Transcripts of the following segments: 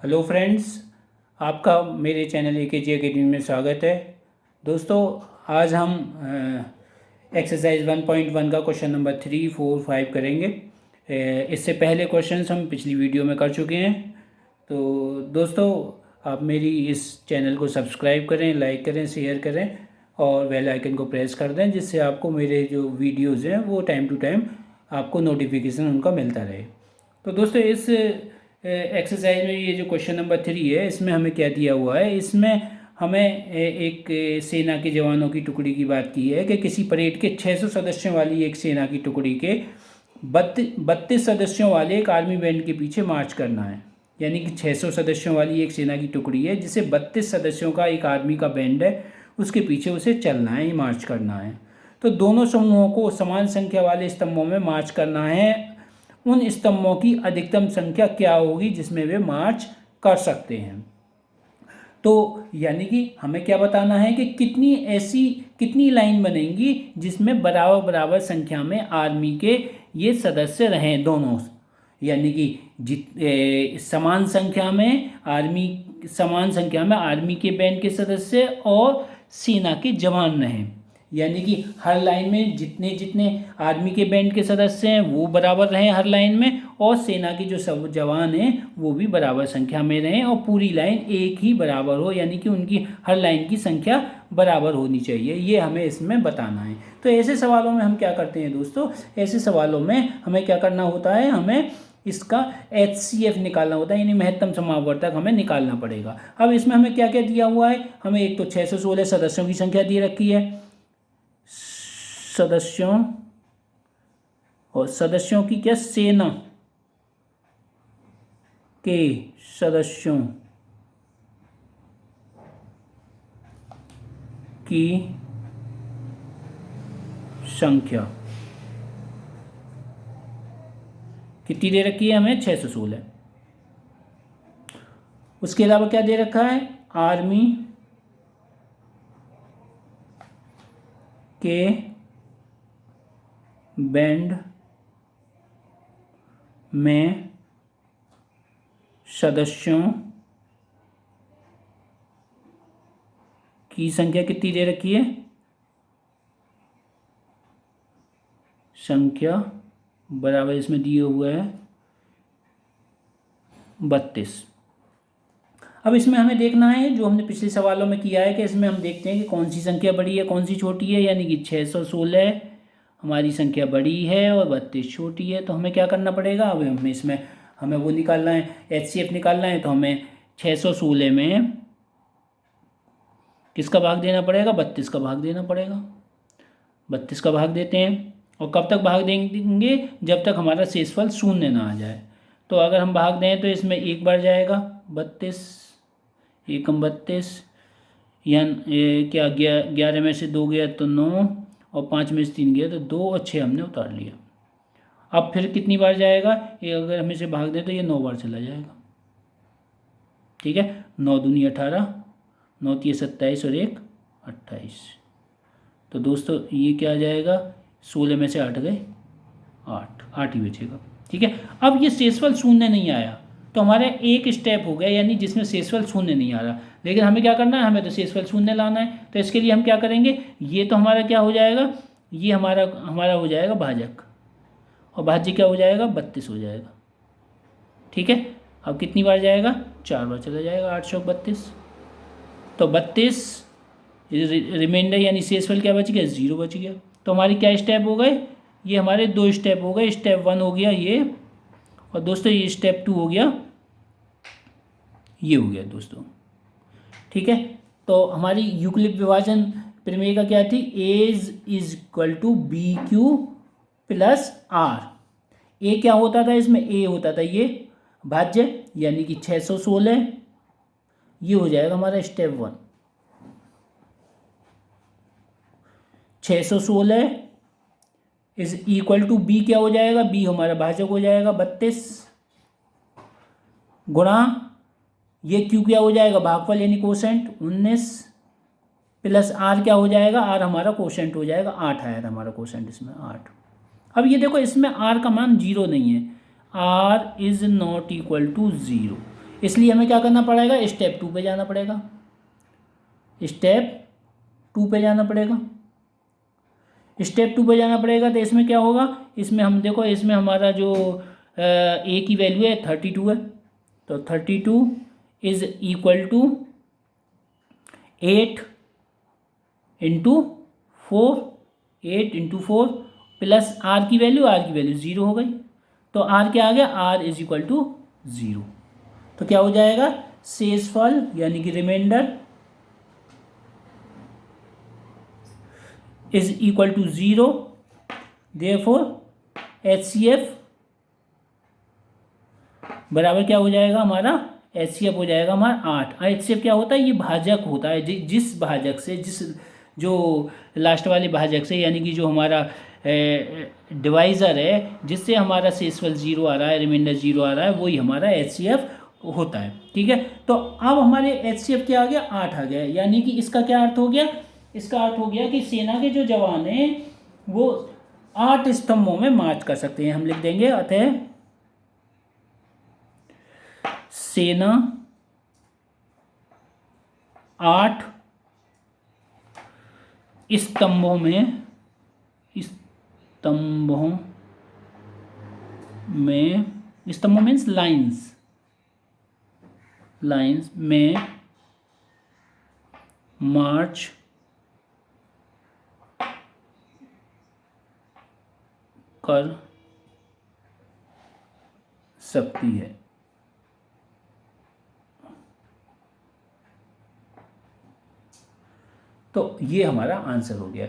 Hello friends, आपका मेरे channel AKG academy में स्वागत है। दोस्तों, आज हम एक्सरसाइज 1.1 का क्वेश्चन नंबर 3, 4, 5 करेंगे। इससे पहले क्वेश्चंस हम पिछली वीडियो में कर चुके हैं। तो दोस्तों, आप मेरी इस चैनल को सब्सक्राइब करें, लाइक करें, शेयर करें और बेल आइकन को प्रेस कर दें, जिससे आपको मेरे जो वीडियोज़ हैं वो टाइम टू टाइम आपको नोटिफिकेशन उनका मिलता रहे। तो दोस्तों, इस एक्सरसाइज में ये जो क्वेश्चन नंबर 3 है, इसमें हमें क्या दिया हुआ है। इसमें हमें एक सेना के जवानों की टुकड़ी की बात की है कि किसी परेड के 600 सदस्यों वाली एक सेना की टुकड़ी के 32 सदस्यों वाले एक आर्मी बैंड के पीछे मार्च करना है। यानी कि 600 सदस्यों वाली एक सेना की टुकड़ी है जिसे 32 सदस्यों का एक आर्मी का बैंड है, उसके पीछे उसे चलना है, मार्च करना है। तो दोनों समूहों को समान संख्या वाले स्तंभों में मार्च करना है। उन स्तंभों की अधिकतम संख्या क्या होगी जिसमें वे मार्च कर सकते हैं। तो यानी कि हमें क्या बताना है कि कितनी लाइन बनेंगी जिसमें बराबर बराबर संख्या में आर्मी के ये सदस्य रहें दोनों। यानी कि समान संख्या में आर्मी के बैंड के सदस्य और सेना के जवान रहें। यानी कि हर लाइन में जितने जितने आर्मी के बैंड के सदस्य हैं वो बराबर रहें हर लाइन में, और सेना के जो सब जवान हैं वो भी बराबर संख्या में रहें, और पूरी लाइन एक ही बराबर हो। यानी कि उनकी हर लाइन की संख्या बराबर होनी चाहिए, ये हमें इसमें बताना है। तो ऐसे सवालों में हम क्या करते हैं दोस्तों, ऐसे सवालों में हमें क्या करना होता है, हमें इसका HCF निकालना होता है, यानी महत्तम समावर्तक हमें निकालना पड़ेगा। अब इसमें हमें क्या क्या दिया हुआ है, हमें एक तो 616 सदस्यों की संख्या दी रखी है, सदस्यों की क्या, सेना के सदस्यों की संख्या कितनी दे रखी है, हमें 616। उसके अलावा क्या दे रखा है, आर्मी के बैंड में सदस्यों की संख्या कितनी दे रखी है, संख्या बराबर इसमें दिए हुए है 32। अब इसमें हमें देखना है जो हमने पिछले सवालों में किया है कि इसमें हम देखते हैं कि कौन सी संख्या बड़ी है कौन सी छोटी है। यानी कि 616 हमारी संख्या बड़ी है और 32 छोटी है। तो हमें क्या करना पड़ेगा, अब हमें वो निकालना है, HCF निकालना है। तो हमें 616 में किसका भाग देना पड़ेगा, 32 का भाग देना पड़ेगा। 32 का भाग देते हैं, और कब तक भाग देंगे, जब तक हमारा शेषफल शून्य ना आ जाए। तो अगर हम भाग दें तो इसमें एक बार जाएगा 32, एकम 32, या क्या 11 में से 2 गया तो 9, और 5 में से 3 गया तो 2, और 6 हमने उतार लिया। अब फिर कितनी बार जाएगा, ये अगर हम इसे भाग दें तो ये 9 बार चला जाएगा। ठीक है, 9 दूनी 18, 9 तिये 27 और 1 28। तो दोस्तों ये क्या आ जाएगा, 16 में से 8 गए 8 ही बचेगा। ठीक है, अब ये शेषफल शून्य नहीं आया तो हमारा एक स्टेप हो गया, यानी जिसमें शेषफल शून्य नहीं आ रहा। लेकिन हमें क्या करना है, हमें तो शेषफल शून्य लाना है। तो इसके लिए हम क्या करेंगे, ये तो हमारा क्या हो जाएगा, ये हमारा हो जाएगा भाजक, और भाज्य क्या हो जाएगा, 32 हो जाएगा। ठीक है, अब कितनी बार जाएगा, 4 बार चला जाएगा, 8 चौक 32। तो 32 रिमाइंडर यानी शेषफल क्या बच गया, 0 बच गया। तो हमारी क्या स्टेप हो गए, ये हमारे 2 स्टेप हो गए। स्टेप 1 हो गया ये, और दोस्तों ये स्टेप 2 हो गया, ये हो गया दोस्तों। ठीक है, तो हमारी यूक्लिड विभाजन प्रमेय का क्या थी, A=BQ + R। ए क्या होता था इसमें, ए होता था ये भाज्य, यानी कि 616, ये हो जाएगा हमारा स्टेप 1। 616 = B क्या हो जाएगा, B हमारा भाजक हो जाएगा 32, गुणा ये Q क्या हो जाएगा, भागफल यानी कोसेंट 19, प्लस R क्या हो जाएगा, R हमारा कोसेंट हो जाएगा 8 आया हमारा कोसेंट इसमें 8। अब ये देखो इसमें R का मान 0 नहीं है, R = 0, इसलिए हमें क्या करना पड़ेगा, स्टेप 2 पे जाना पड़ेगा, स्टेप 2 पे जाना पड़ेगा। स्टेप 2 पे जाना पड़ेगा तो इसमें क्या होगा, इसमें हम देखो, इसमें हमारा जो ए की वैल्यू है 32 है, तो 32 is equal to 8 into 4, 8 into 4 plus R की वैल्यू 0 हो गई, तो आर क्या आ गया, आर इज इक्वल टू 0। तो क्या हो जाएगा, शेषफल यानी कि remainder is equal to 0, therefore HCF बराबर क्या हो जाएगा हमारा, HCF हो जाएगा हमारा 8। HCF क्या होता है, ये भाजक होता है, जिस भाजक से, जिस जो लास्ट वाले भाजक से, यानी कि जो हमारा डिवाइज़र है, जिससे हमारा शेषफल 0 आ रहा है, रिमाइंडर 0 आ रहा है, वही हमारा HCF होता है। ठीक है, तो अब हमारे HCF क्या आ गया, 8 आ गया, यानी कि इसका क्या अर्थ हो गया, इसका अर्थ हो गया कि सेना के जो जवान हैं वो 8 स्तंभों में मार्च कर सकते हैं। हम लिख देंगे, अतः सेना 8 स्तंभों में मीन्स लाइंस में मार्च कर सकती है। तो ये हमारा आंसर हो गया।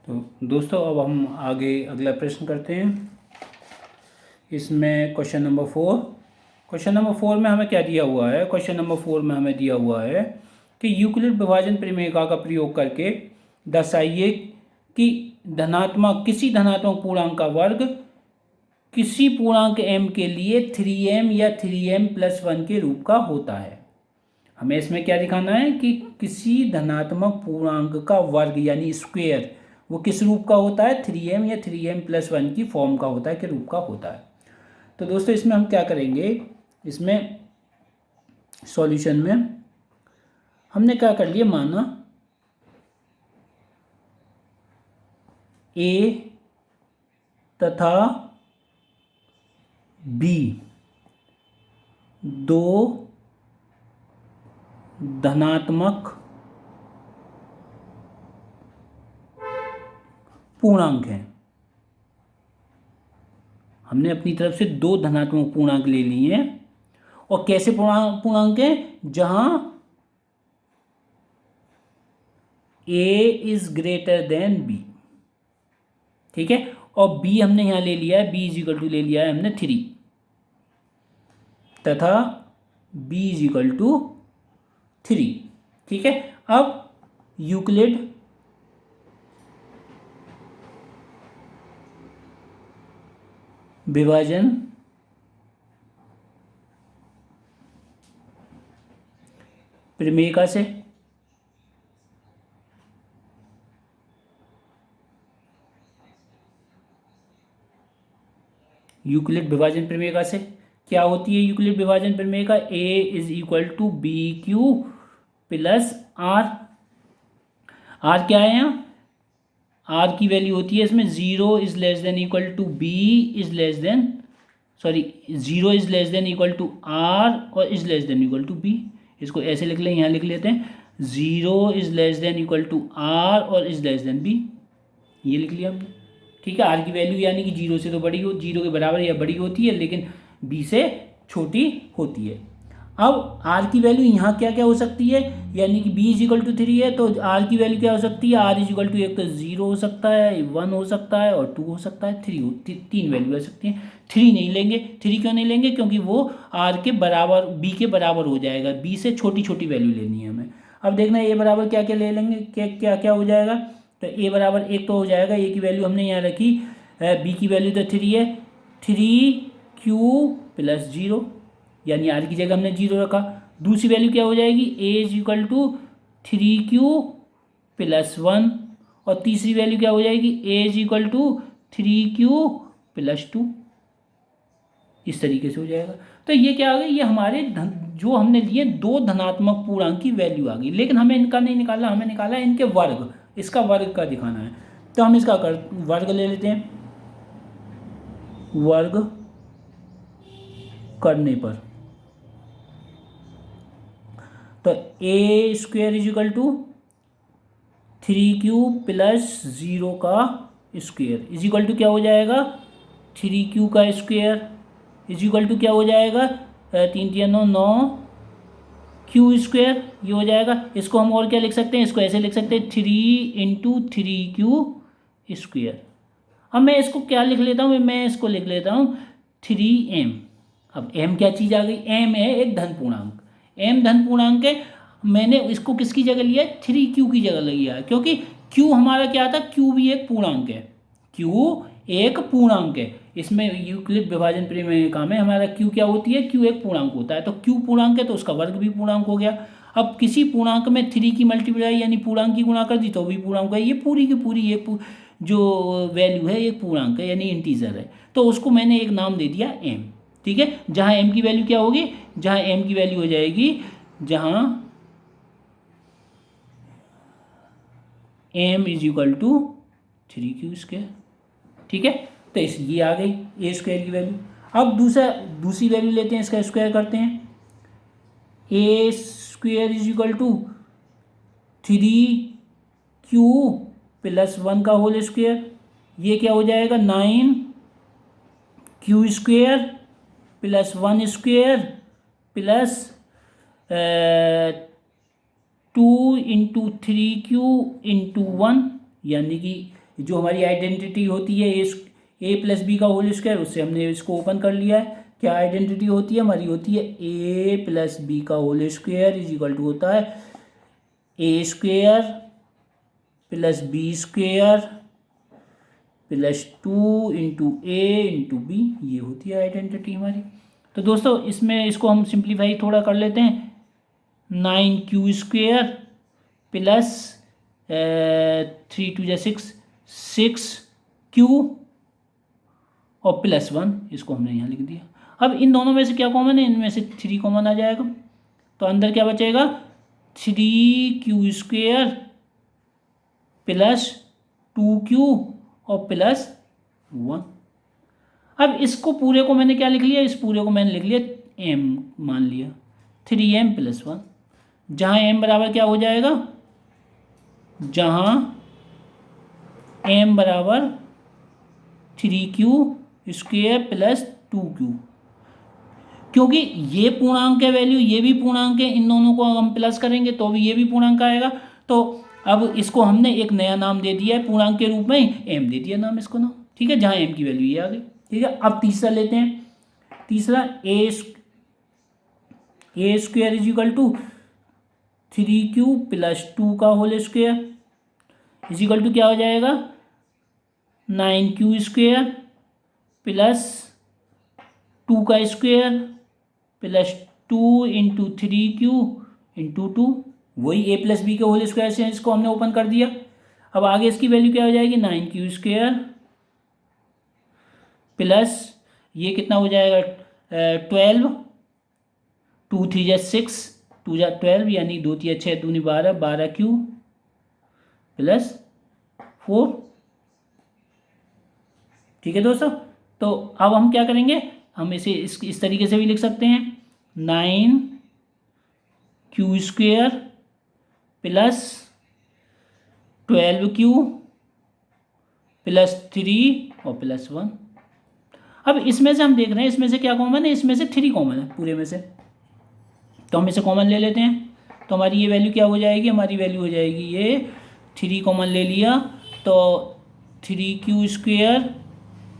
तो दोस्तों अब हम आगे अगला प्रश्न करते हैं। इसमें क्वेश्चन नंबर 4 में हमें क्या दिया हुआ है, क्वेश्चन नंबर 4 में हमें दिया हुआ है कि यूक्लिड विभाजन प्रमेय का प्रयोग करके दर्शाइए कि किसी धनात्मक पूर्णांक का वर्ग किसी पूर्णांक m के लिए 3m या 3m+1 के रूप का होता है। हमें इसमें क्या दिखाना है कि किसी धनात्मक पूर्णांक का वर्ग यानी स्क्वायर वो किस रूप का होता है, 3m या 3m+1 की फॉर्म का होता है, के रूप का होता है। तो दोस्तों इसमें हम क्या करेंगे, इसमें सॉल्यूशन में हमने क्या कर लिया, माना A तथा B दो धनात्मक पूर्णांक हैं। हमने अपनी तरफ से दो धनात्मक पूर्णांक ले लिए हैं, और कैसे पूर्णांक हैं, जहां A is greater than B। ठीक है, और B हमने यहां ले लिया है, B इज इक्वल टू ले लिया है हमने 3 तथा B इज इक्वल टू 3। ठीक है, अब यूक्लिड विभाजन प्रमेय से यूक्लिड विभाजन प्रमेय से क्या होती है, यूक्लिड विभाजन प्रमेय का A is equal to BQ plus R। R क्या है यहाँ, R की वैल्यू होती है इसमें 0 is less than equal to B is less than 0 is less than equal to R और is less than equal to B। इसको ऐसे लिख लें, यहाँ लिख लेते हैं 0 is less than equal to R और इज लेस देन B, ये लिख लिया हमने। ठीक है, आर की वैल्यू यानी कि 0 से तो बड़ी हो, 0 के बराबर या बड़ी होती है, लेकिन B से छोटी होती है। अब आर की वैल्यू यहाँ क्या क्या हो सकती है, यानी कि B इज इक्वल टू 3 है, तो आर की वैल्यू क्या हो सकती है, R इज इक्वल टू एक तो 0 हो सकता है, 1 हो सकता है और 2 हो सकता है, 3 वैल्यू हो सकती है। 3 नहीं लेंगे, 3 क्यों नहीं लेंगे, क्योंकि वो R के बराबर, B के बराबर हो जाएगा, B से छोटी छोटी वैल्यू लेनी है हमें। अब देखना A बराबर क्या क्या ले लेंगे, क्या क्या हो जाएगा, तो A बराबर 1 तो हो जाएगा, A की वैल्यू हमने यहाँ रखी, B की वैल्यू तो 3 है, 3Q प्लस 0, यानी R की जगह हमने 0 रखा। दूसरी वैल्यू क्या हो जाएगी, A is equal to 3Q plus 1, और तीसरी वैल्यू क्या हो जाएगी, A is equal to 3Q plus 2। इस तरीके से हो जाएगा। तो ये क्या आ गई, ये हमारे जो हमने लिए दो धनात्मक पूर्णांक की वैल्यू आ गई, लेकिन हमें इनका नहीं निकालना, हमें निकाला इनके वर्ग, इसका वर्ग का दिखाना है। तो हम इसका वर्ग ले लेते हैं। वर्ग करने पर तो A square is equal to 3q plus 0 का स्क्वेयर इज इक्वल टू क्या हो जाएगा, 3q का स्क्वेयर इज इक्वल टू क्या हो जाएगा, 3 3 9 9 क्यू स्क्वेयर, ये हो जाएगा। इसको हम और क्या लिख सकते हैं, इसको ऐसे लिख सकते हैं 3 × 3q स्क्वेयर। अब मैं इसको क्या लिख लेता हूँ, मैं इसको लिख लेता हूँ 3m। अब m क्या चीज़ आ गई, m है एक धन पूर्णांक, m धन पूर्णांक है। मैंने इसको किसकी जगह लिया है, 3q की जगह लिया है, क्योंकि q हमारा क्या था, q भी एक पूर्णांक है, q एक पूर्णांक है। इसमें यूक्लिड विभाजन प्रमेय काम है, हमारा q क्या होती है, q एक पूर्णांक होता है। तो q पूर्णांक है तो उसका वर्ग भी पूर्णांक हो गया। अब किसी पूर्णांक में 3 की मल्टीप्लाई यानी पूर्णांक की गुणा कर दी तो भी पूर्णांक है। ये पूरी की पूरी ये जो वैल्यू है एक पूर्णांक है यानी इंटीजर है, तो उसको मैंने एक नाम दे दिया m। ठीक है, जहाँ m की वैल्यू क्या होगी, जहाँ m की वैल्यू हो जाएगी, जहाँ m is equal to 3q square. ठीक है, तो इस ये आ गई ए स्क्वायर की वैल्यू। अब दूसरी वैल्यू लेते हैं, इसका स्क्वायर करते हैं। A square is equal to 3q plus 1 का होल स्क्वायर, ये क्या हो जाएगा, 9q square plus 1 square plus 2 × 3q × 1, यानी कि जो हमारी आइडेंटिटी होती है ए प्लस बी का होल स्क्वायर, उससे हमने इसको ओपन कर लिया है। क्या आइडेंटिटी होती है हमारी, होती है ए प्लस बी का whole square is equal to होता है A square plus B square plus 2 × a × b, ये होती है आइडेंटिटी हमारी। तो दोस्तों इसमें इसको हम सिंप्लीफाई थोड़ा कर लेते हैं। 9q स्क्वायर प्लस 3 2 6 6q और प्लस 1, इसको हमने यहाँ लिख दिया। अब इन दोनों में से क्या कॉमन है, इनमें से 3 कॉमन आ जाएगा, तो अंदर क्या बचेगा, 3q स्क्वायर प्लस 2q और प्लस 1। अब इसको पूरे को मैंने क्या लिख लिया, इस पूरे को मैंने लिख लिया m मान लिया, 3m प्लस 1, जहाँ m बराबर क्या हो जाएगा, जहाँ m बराबर 3q स्क्वायर प्लस 2q, क्योंकि ये पूर्णांक है वैल्यू, ये भी पूर्णांक है, इन दोनों को हम प्लस करेंगे तो भी ये भी पूर्णांक आएगा। तो अब इसको हमने एक नया नाम दे दिया है पूर्णांक के रूप में, m दे दिया नाम इसको नाम। ठीक है, जहाँ m की वैल्यू ये आ गई। ठीक है, अब तीसरा लेते हैं। तीसरा A square is equal to 3q plus 2 का whole square is equal to क्या हो जाएगा, 9q स्क्वायर प्लस 2 का स्क्वायर प्लस 2 × 3q × 2, वही a प्लस बी के होल स्क्वायर से इसको हमने ओपन कर दिया। अब आगे इसकी वैल्यू क्या हो जाएगी, 9q स्क्वायर प्लस ये कितना हो जाएगा 12, 2 3 6, 2 12 यानी 2 3 6 2 12, 12q प्लस 4। ठीक है दोस्तों, तो अब हम क्या करेंगे, हम इसे इस तरीके से भी लिख सकते हैं, 9q square plus 12q plus 3 और प्लस 1। अब इसमें से हम देख रहे हैं इसमें से क्या कॉमन है, इसमें से 3 कॉमन है पूरे में से, तो हम इसे कॉमन ले लेते हैं। तो हमारी ये वैल्यू क्या हो जाएगी, हमारी वैल्यू हो जाएगी ये 3 कॉमन ले लिया तो 3q square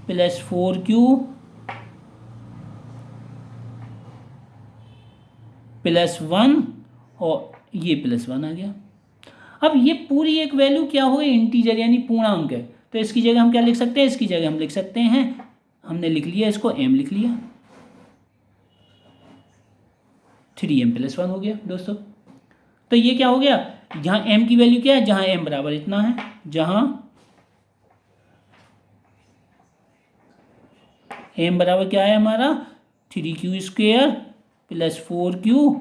plus 4q plus 1 और ये प्लस 1 आ गया। अब ये पूरी एक वैल्यू क्या हो गई, इंटीजर यानी पूर्णांक है, तो इसकी जगह हम क्या लिख सकते हैं, इसकी जगह हम लिख सकते हैं, हमने लिख लिया इसको m लिख लिया, 3m प्लस 1 हो गया दोस्तों। तो ये क्या हो गया, यहाँ m की वैल्यू क्या है, जहाँ m बराबर इतना है, जहाँ m बराबर क्या है हमारा 3q² प्लस 4q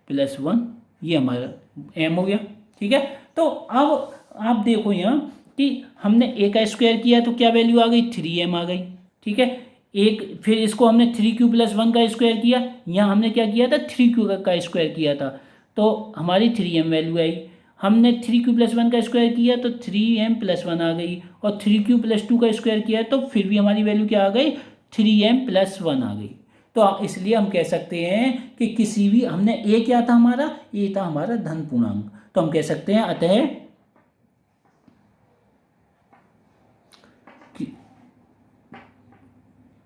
प्लस 1, ये हमारा m हो गया। ठीक है, तो अब आप देखो यहाँ कि हमने a का स्क्वायर किया तो क्या वैल्यू आ गई, 3m आ गई। ठीक है, एक फिर इसको हमने 3q प्लस 1 का स्क्वायर किया, यहाँ हमने क्या किया था, 3q का स्क्वायर किया था, तो हमारी 3m वैल्यू आई। हमने 3q प्लस 1 का स्क्वायर किया तो 3m प्लस 1 आ गई, और 3q प्लस 2 का स्क्वायर किया तो फिर भी हमारी वैल्यू क्या आ गई, 3m प्लस 1 आ गई। तो इसलिए हम कह सकते हैं कि किसी भी, हमने a क्या था हमारा, a था हमारा धन पूर्णांक, तो हम कह सकते हैं अतः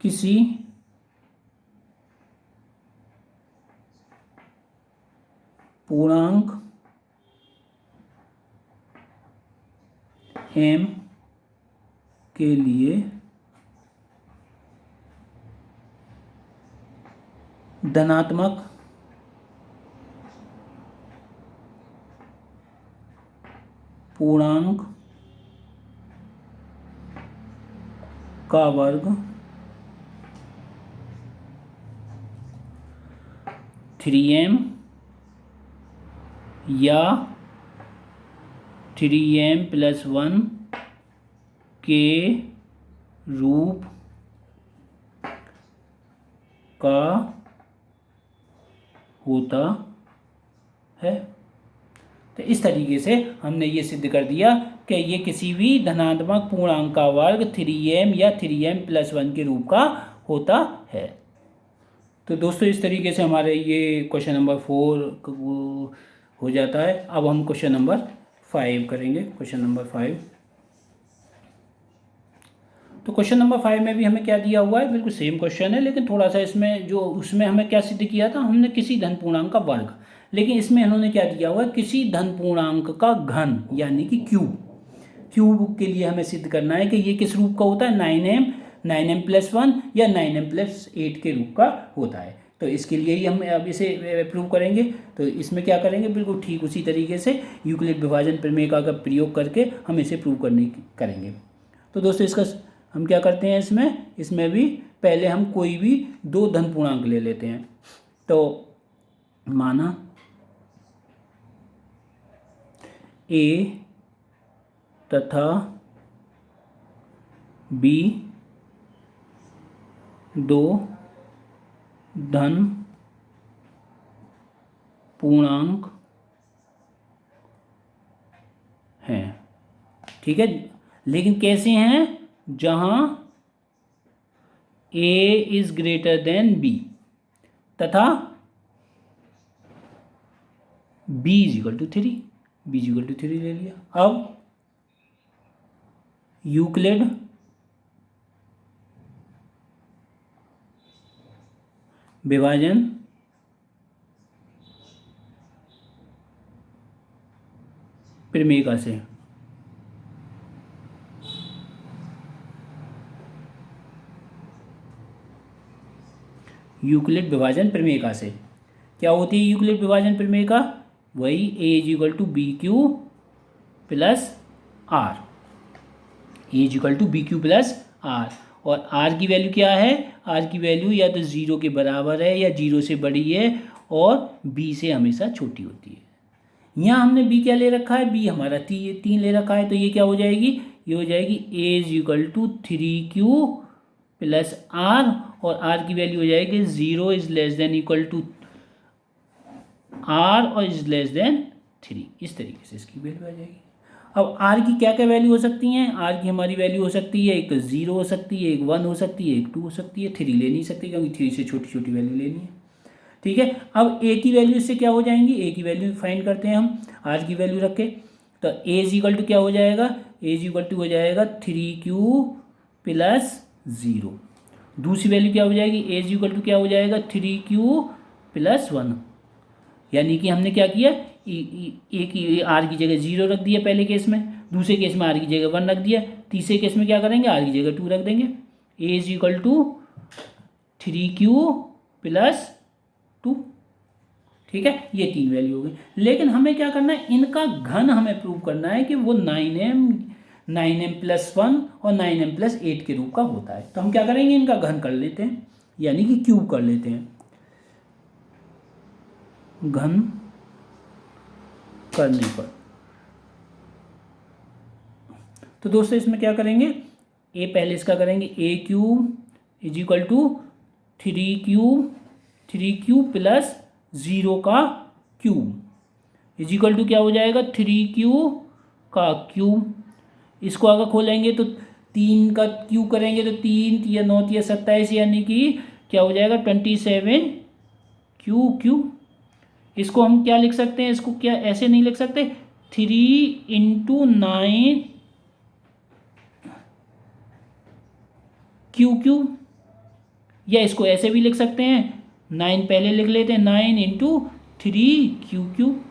किसी पूर्णांक m के लिए धनात्मक पूर्णांक का वर्ग 3m या 3m प्लस 1 के रूप का होता है। तो इस तरीके से हमने ये सिद्ध कर दिया कि ये किसी भी धनात्मक पूर्णांक का वर्ग 3m या 3m प्लस 1 के रूप का होता है। तो दोस्तों इस तरीके से हमारे ये क्वेश्चन नंबर 4 हो जाता है। अब हम क्वेश्चन नंबर 5 करेंगे। क्वेश्चन नंबर 5, तो क्वेश्चन नंबर 5 में भी हमें क्या दिया हुआ है, बिल्कुल सेम क्वेश्चन है, लेकिन थोड़ा सा इसमें जो उसमें हमें क्या सिद्ध किया था, हमने किसी धन पूर्णांक का वर्ग, लेकिन इसमें इन्होंने क्या दिया हुआ है, किसी धन पूर्णांक का घन यानी कि क्यूब। क्यूब के लिए हमें सिद्ध करना है कि ये किस रूप का होता है, 9m प्लस 1 या 9m प्लस 8 के रूप का होता है। तो इसके लिए ही हम अब इसे प्रूव करेंगे। तो इसमें क्या करेंगे, बिल्कुल ठीक उसी तरीके से यूक्लिड विभाजन प्रमेय का प्रयोग करके हम इसे प्रूव करेंगे। तो दोस्तों इसका हम क्या करते हैं, इसमें भी पहले हम कोई भी दो धन पूर्णांक ले लेते हैं। तो माना a तथा b दो धन पूर्णांक हैं। ठीक है, लेकिन कैसे हैं, जहां a is greater than b तथा b is equal to 3, b is equal to 3 ले लिया। अब यूक्लिड विभाजन प्रमेय से यूक्लिड विभाजन प्रमेय से क्या होती है, यूक्लिड विभाजन प्रमेय का वही a is equal to B Q plus R, A is equal to B Q plus R, और r की वैल्यू क्या है, r की वैल्यू या तो 0 के बराबर है या 0 से बड़ी है और b से हमेशा छोटी होती है। यहाँ हमने b क्या ले रखा है, b हमारा 3 ले रखा है, तो ये क्या हो जाएगी, ये हो जाएगी a is equal to 3q plus R, और r की वैल्यू हो जाएगी 0 is less than equal to r और इज लेस देन 3। इस तरीके से इसकी वैल्यू आ जाएगी। अब r की क्या क्या वैल्यू हो सकती हैं, r की हमारी वैल्यू हो सकती है, एक 0 हो सकती है, एक 1 हो सकती है, एक 2 हो सकती है, 3 ले नहीं सकती क्योंकि 3 से छोटी छोटी वैल्यू लेनी है। ठीक है, अब a की वैल्यू इससे क्या हो जाएंगी, a की वैल्यू फाइंड करते हैं हम, r की वैल्यू रख के, तो a इज इक्वल टू क्या हो जाएगा, a इज इक्वल टू हो जाएगा 3q प्लस 0। दूसरी वैल्यू क्या हो जाएगी, a इज इक्वल टू क्या हो जाएगा 3q प्लस 1, यानी कि हमने क्या किया, एक आर की जगह 0 रख दिया पहले केस में, दूसरे केस में आर की जगह 1 रख दिया, तीसरे केस में क्या करेंगे, आर की जगह 2 रख देंगे। a is equal to 3q plus 2। ठीक है, ये 3 वैल्यू हो गई, लेकिन हमें क्या करना है, इनका घन हमें प्रूव करना है कि वो 9m प्लस 1 और 9m प्लस 8 के रूप का होता है। तो हम क्या करेंगे, इनका घन कर लेते हैं। यानी कि क्यूब कर लेते हैं, घन करने पर। तो दोस्तों इसमें क्या करेंगे, ए पहले इसका करेंगे, A cube is equal to 3 cube plus 0 का क्यूब इज इक्वल टू क्या हो जाएगा, 3 क्यूब का क्यूब। इसको अगर खोलेंगे तो 3 का क्यूब करेंगे तो 3 या 9 या 27, यानी कि क्या हो जाएगा 27 क्यूब। इसको हम क्या लिख सकते हैं, इसको क्या ऐसे नहीं लिख सकते, 3 × 9 क्यूब, या इसको ऐसे भी लिख सकते हैं, 9 पहले लिख लेते हैं, 9 × 3 क्यूब।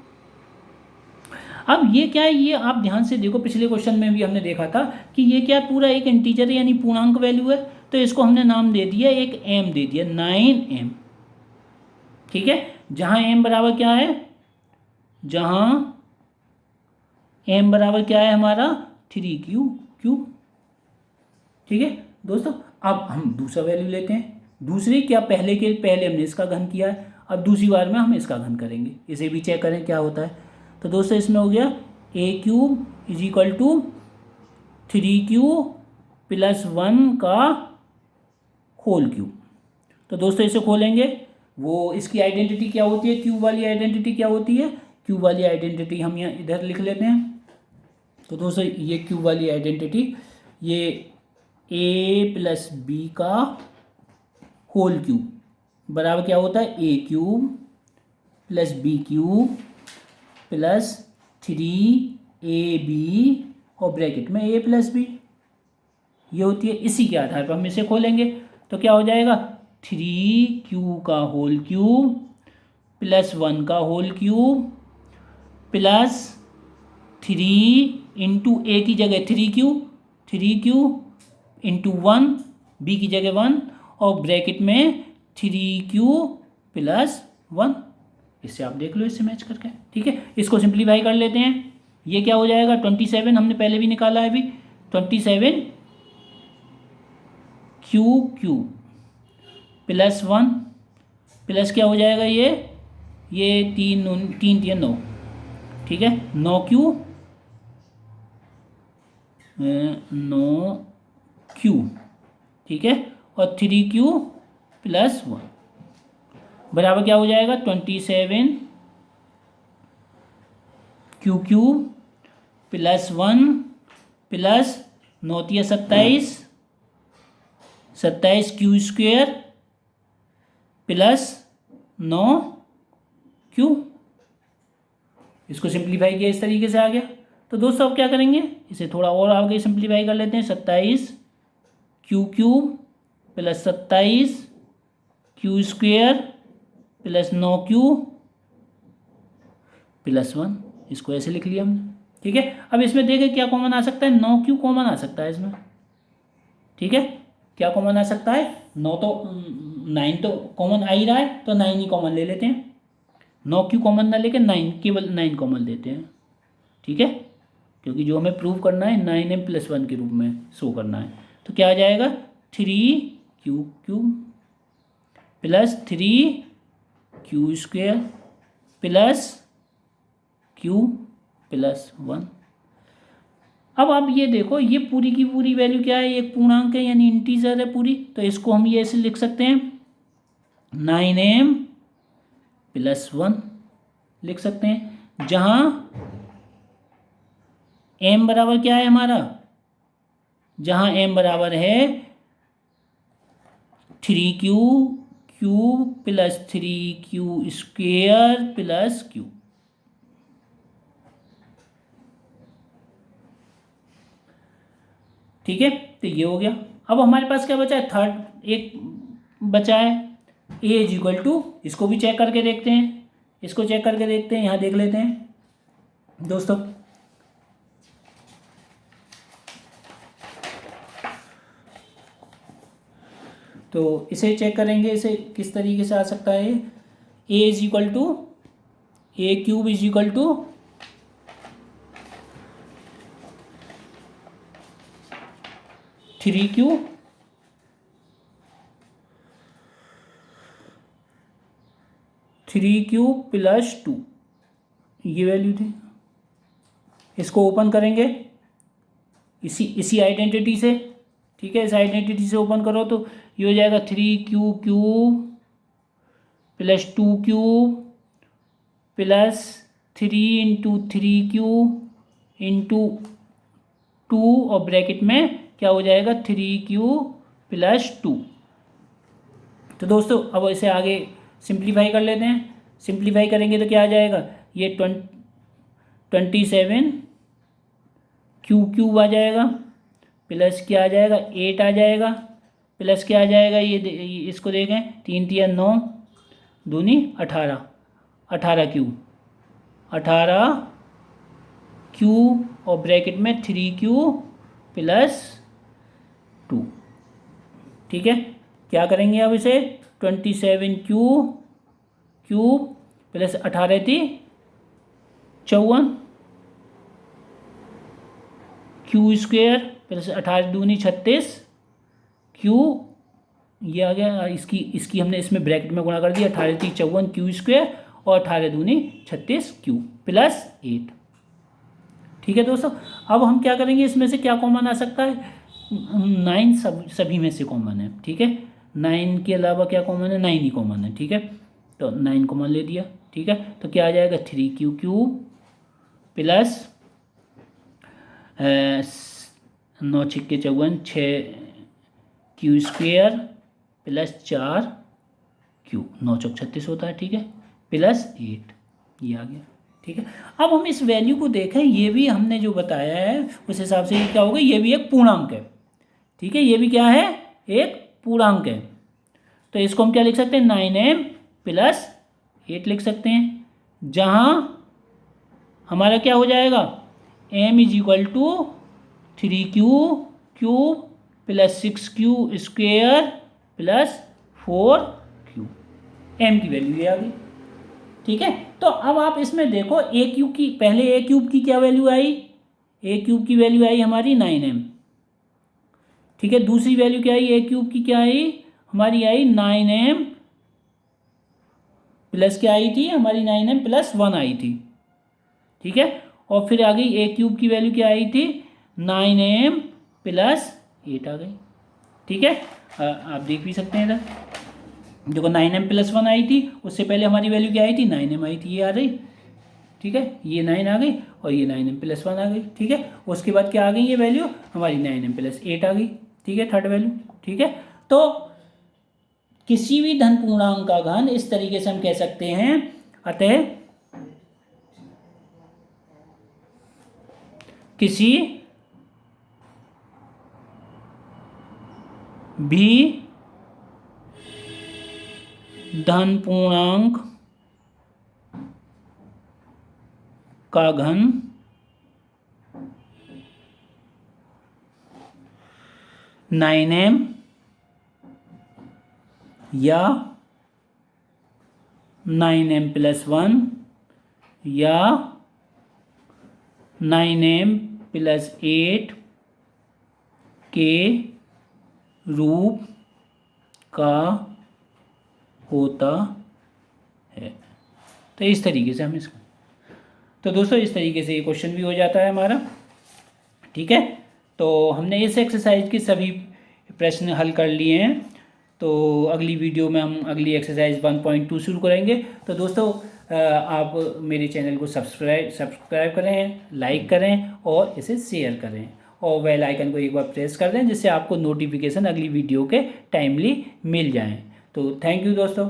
अब ये क्या है, ये आप ध्यान से देखो, पिछले क्वेश्चन में भी हमने देखा था कि ये क्या पूरा एक इंटीजर है, यानी पूर्णांक वैल्यू है, तो इसको हमने नाम दे दिया, एक m दे दिया, 9m। ठीक है, जहां m बराबर क्या है, जहां m बराबर क्या है हमारा 3 क्यूब। ठीक है दोस्तों, अब हम दूसरा वैल्यू लेते हैं। दूसरी क्या, पहले हमने इसका घन किया है, अब दूसरी बार में हम इसका घन करेंगे, इसे भी चेक करें क्या होता है। तो दोस्तों इसमें हो गया A cube is equal to 3 cube plus 1 का होल क्यूब। तो दोस्तों इसे खोलेंगे, वो इसकी आइडेंटिटी क्या होती है, क्यूब वाली आइडेंटिटी क्या होती है, क्यूब वाली आइडेंटिटी हम यहाँ इधर लिख लेते हैं। तो दोस्तों ये क्यूब वाली आइडेंटिटी, ये ए प्लस बी का होल क्यूब बराबर क्या होता है, A cube plus B cube plus 3ab और ब्रैकेट में a प्लस बी, ये होती है। इसी के आधार पर हम इसे खोलेंगे तो क्या हो जाएगा, 3q का होल क्यूब प्लस 1 का होल क्यूब प्लस 3 इंटू ए की जगह 3q इंटू 1, बी की जगह 1, और ब्रैकेट में 3q प्लस 1। इससे आप देख लो, इससे मैच करके। ठीक है, इसको सिंप्लीफाई कर लेते हैं, ये क्या हो जाएगा 27, हमने पहले भी निकाला है अभी, 27 क्यूब प्लस 1 प्लस क्या हो जाएगा, ये 3 9, ठीक है, 9 ठीक है, और 3q प्लस 1 बराबर क्या हो जाएगा 27 cube plus 1 plus 9 × 27 Q square plus 9 cube. इसको सिंप्लीफाई किया, इस तरीके से आ गया। तो दोस्तों अब क्या करेंगे, इसे थोड़ा और आगे सिंप्लीफाई कर लेते हैं, 27 cube plus 27 Q square plus 9 cube plus 1, इसको ऐसे लिख लिया हमने। ठीक है, अब इसमें देखें क्या कॉमन आ सकता है, 9 क्यू कॉमन आ सकता है इसमें। ठीक है, क्या कॉमन आ सकता है, 9 तो 9 तो कॉमन आ ही रहा है, तो 9 ही कॉमन ले लेते हैं। 9 क्यू कॉमन ना लेके 9, केवल 9 कॉमन लेते हैं। ठीक है, क्योंकि जो हमें प्रूव करना है 9m + 1 के रूप में शो करना है। तो क्या आ जाएगा 3q³ plus 3q² plus q plus 1। अब आप ये देखो, ये पूरी की पूरी वैल्यू क्या है, एक पूर्णांक है यानी इंटीजर है पूरी, तो इसको हम ये ऐसे लिख सकते हैं 9m + 1 लिख सकते हैं, जहां m बराबर क्या है हमारा, जहां m बराबर है 3q³ plus 3q² plus q। ठीक है, तो ये हो गया। अब हमारे पास क्या बचा है, थर्ड एक बचा है, a = इसको भी चेक करके देखते हैं, इसको चेक करके देखते हैं, यहाँ देख लेते हैं दोस्तों। तो इसे चेक करेंगे, इसे किस तरीके से आ सकता है, a = a³ = 3q 3 cube plus 2, ये वैल्यू थी। इसको ओपन करेंगे इसी आइडेंटिटी से, ठीक है, इस आइडेंटिटी से ओपन करो तो ये हो जाएगा 3 cube plus 2 cube plus 3 × 3 cube into 2 और ब्रैकेट में क्या हो जाएगा 3 क्यूब प्लस 2। तो दोस्तों अब इसे आगे सिंप्लीफाई कर लेते हैं। सिंप्लीफाई करेंगे तो क्या आ जाएगा, ये 27 क्यूब आ जाएगा, प्लस क्या आ जाएगा 8 आ जाएगा, प्लस क्या आ जाएगा ये इसको देखें, 3 × 9 दूनी 18 क्यूब और ब्रैकेट में 3 क्यूब प्लस 2, ठीक है। क्या करेंगे अब इसे, 27 क्यूब प्लस 18 थी 54 क्यू स्क्वेयर प्लस 18 दूनी 36 क्यू, ये आ गया, इसकी हमने इसमें ब्रैकेट में गुणा कर दिया, 18 थी 54 क्यू स्क्वेयर और 18 दूनी 36 क्यू प्लस 8, ठीक है दोस्तों। अब हम क्या करेंगे, इसमें से क्या कॉमन आ सकता है, 9 सभी में से कॉमन है, ठीक है। 9 के अलावा क्या कॉमन है, 9 ही कॉमन है, ठीक है। तो 9 कॉमन ले दिया, ठीक है। तो क्या आ जाएगा 3 cube plus 9 × 54 6 Q square plus 4 Q, 9 × 4 36 होता है, ठीक है, प्लस 8, ये आ गया, ठीक है। अब हम इस वैल्यू को देखें, ये भी हमने जो बताया है उस हिसाब से ये क्या होगा, ये भी एक पूर्णांक है, ठीक है, ये भी क्या है, एक पूर्णांक है। तो इसको हम क्या लिख सकते हैं, 9m प्लस 8 लिख सकते हैं, जहाँ हमारा क्या हो जाएगा, m = 3 cube plus 6 Q square plus 4 Q, m की वैल्यू ये आ गई, ठीक है। तो अब आप इसमें देखो a क्यूब की, पहले a क्यूब की क्या वैल्यू आई, a क्यूब की वैल्यू आई हमारी 9m, ठीक है। दूसरी वैल्यू क्या आई, a क्यूब की क्या आई हमारी, आई 9m प्लस क्या आई थी हमारी, 9m प्लस 1 आई थी, ठीक है। और फिर आ गई a क्यूब की वैल्यू क्या आई थी, 9m प्लस 8 आ गई, ठीक है। आप देख भी सकते हैं इधर, देखो 9m प्लस 1 आई थी, उससे पहले हमारी वैल्यू क्या आई थी, 9m आई थी, ये आ रही, ठीक है, ये 9 आ गई और ये 9m प्लस 1 आ गई, ठीक है। उसके बाद क्या आ गई, ये वैल्यू हमारी 9m प्लस 8 आ गई, ठीक है, थर्ड वैल्यू, ठीक है। तो किसी भी धन पूर्णांक का घन इस तरीके से हम कह सकते हैं, अतः किसी भी धन पूर्णांक का घन नाइन एम या 9m प्लस 1 या 9m प्लस 8 के रूप का होता है। तो इस तरीके से हम इसको, तो दोस्तों इस तरीके से ये क्वेश्चन भी हो जाता है हमारा, ठीक है। तो हमने इस एक्सरसाइज के सभी प्रश्न हल कर लिए हैं। तो अगली वीडियो में हम अगली एक्सरसाइज 1.2 शुरू करेंगे। तो दोस्तों आप मेरे चैनल को सब्सक्राइब करें, लाइक करें और इसे शेयर करें और बेल आइकन को एक बार प्रेस कर दें, जिससे आपको नोटिफिकेशन अगली वीडियो के टाइमली मिल जाएं। तो थैंक यू दोस्तों।